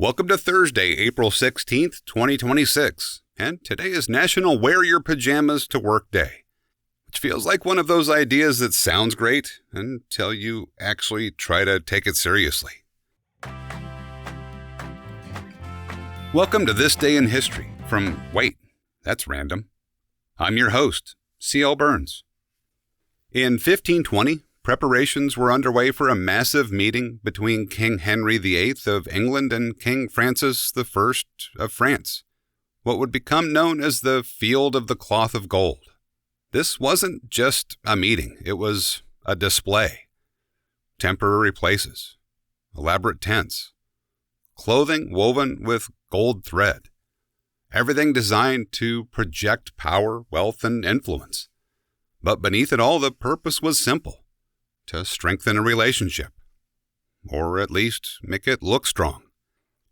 Welcome to Thursday, April 16th, 2026, and today is National Wear Your Pajamas to Work Day, which feels like one of those ideas that sounds great until you actually try to take it seriously. Welcome to This Day in History from, wait, that's random. I'm your host, C.L. Burns. In 1520, preparations were underway for a massive meeting between King Henry VIII of England and King Francis I of France, what would become known as the Field of the Cloth of Gold. This wasn't just a meeting, it was a display. Temporary places, elaborate tents, clothing woven with gold thread, everything designed to project power, wealth, and influence. But beneath it all, the purpose was simple. To strengthen a relationship, or at least make it look strong.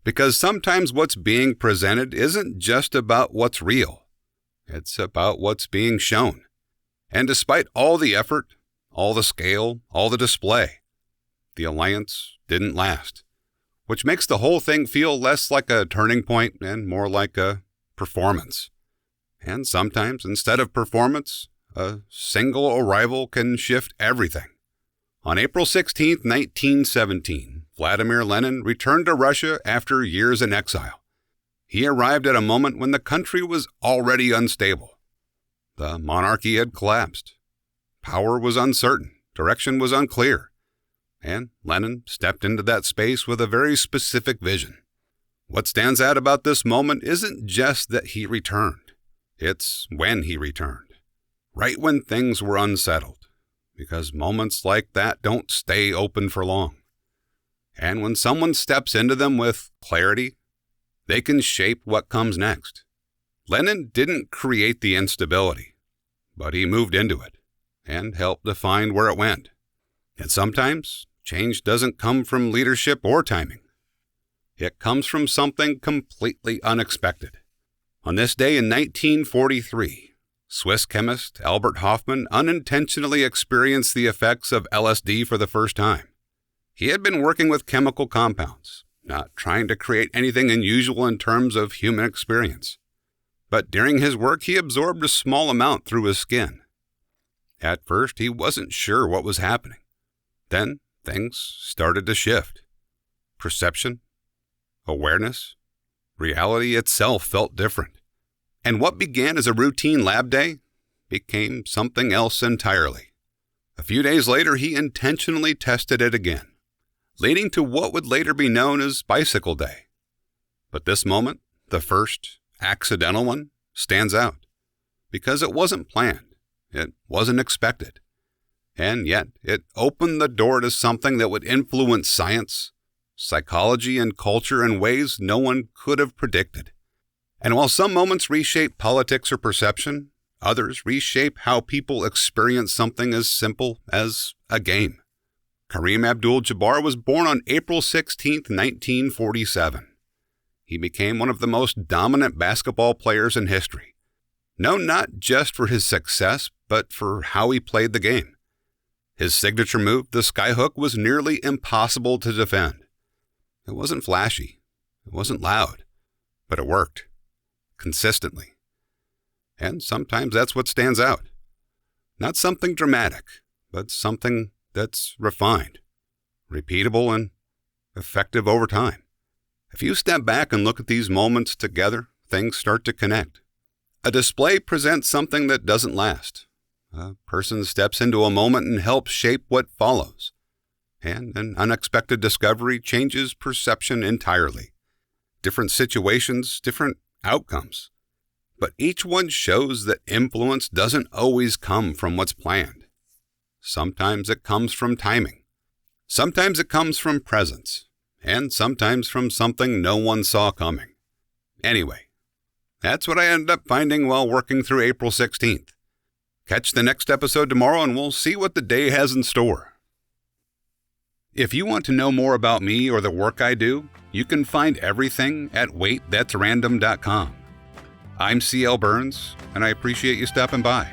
Because sometimes what's being presented isn't just about what's real, it's about what's being shown. And despite all the effort, all the scale, all the display, the alliance didn't last, which makes the whole thing feel less like a turning point and more like a performance. And sometimes, instead of performance, a single arrival can shift everything. On April 16, 1917, Vladimir Lenin returned to Russia after years in exile. He arrived at a moment when the country was already unstable. The monarchy had collapsed. Power was uncertain, direction was unclear, and Lenin stepped into that space with a very specific vision. What stands out about this moment isn't just that he returned, it's when he returned, right when things were unsettled. Because moments like that don't stay open for long. And when someone steps into them with clarity, they can shape what comes next. Lenin didn't create the instability, but he moved into it and helped define where it went. And sometimes, change doesn't come from leadership or timing. It comes from something completely unexpected. On this day in 1943, Swiss chemist Albert Hofmann unintentionally experienced the effects of LSD for the first time. He had been working with chemical compounds, not trying to create anything unusual in terms of human experience. But during his work, he absorbed a small amount through his skin. At first, he wasn't sure what was happening. Then, things started to shift. Perception, awareness, reality itself felt different. And what began as a routine lab day became something else entirely. A few days later, he intentionally tested it again, leading to what would later be known as Bicycle Day. But this moment, the first accidental one, stands out because it wasn't planned, it wasn't expected, and yet it opened the door to something that would influence science, psychology, and culture in ways no one could have predicted. And while some moments reshape politics or perception, others reshape how people experience something as simple as a game. Kareem Abdul-Jabbar was born on April 16, 1947. He became one of the most dominant basketball players in history, known not just for his success, but for how he played the game. His signature move, the skyhook, was nearly impossible to defend. It wasn't flashy, it wasn't loud, but it worked. Consistently. And sometimes that's what stands out. Not something dramatic, but something that's refined, repeatable, and effective over time. If you step back and look at these moments together, things start to connect. A display presents something that doesn't last. A person steps into a moment and helps shape what follows. And an unexpected discovery changes perception entirely. Different situations, different outcomes. But each one shows that influence doesn't always come from what's planned. Sometimes it comes from timing. Sometimes it comes from presence. And sometimes from something no one saw coming. Anyway, that's what I ended up finding while working through April 16th. Catch the next episode tomorrow and we'll see what the day has in store. If you want to know more about me or the work I do, you can find everything at waitthat'srandom.com. I'm C.L. Burns, and I appreciate you stopping by.